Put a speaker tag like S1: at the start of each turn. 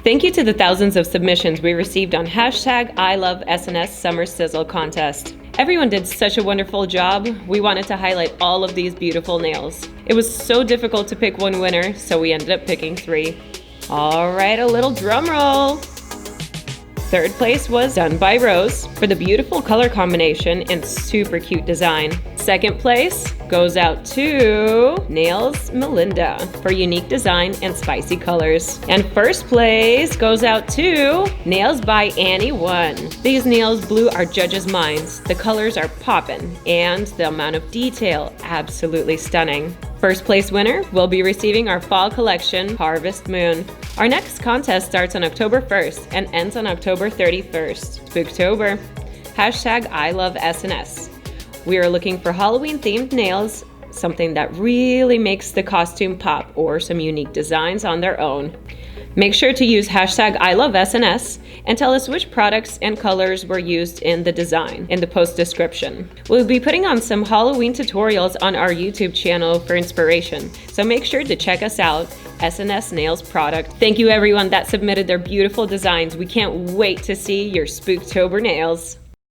S1: Thank you to the thousands of submissions we received on hashtag I Love SNS Summer Sizzle Contest. Everyone did such a wonderful job. We wanted to highlight all of these beautiful nails. It was so difficult to pick one winner, so we ended up picking 3. All right, a little drum roll. Third place was done by Rose for the beautiful color combination and super cute design. Second place goes out to Nails Melinda for unique design and spicy colors. And first place goes out to Nails by Annie 1. These nails blew our judges' minds. The colors are poppin' and the amount of detail absolutely stunning. First place winner will be receiving our fall collection, Harvest Moon. Our next contest starts on October 1st and ends on October 31st. Spooktober. Hashtag I Love SNS. We are looking for Halloween-themed nails, something that really makes the costume pop, or some unique designs on their own. Make sure to use hashtag I Love SNS and tell us which products and colors were used in the design in the post description. We'll be putting on some Halloween tutorials on our YouTube channel for inspiration, so make sure to check us out, SNS Nails product. Thank you everyone that submitted their beautiful designs. We can't wait to see your Spooktober nails.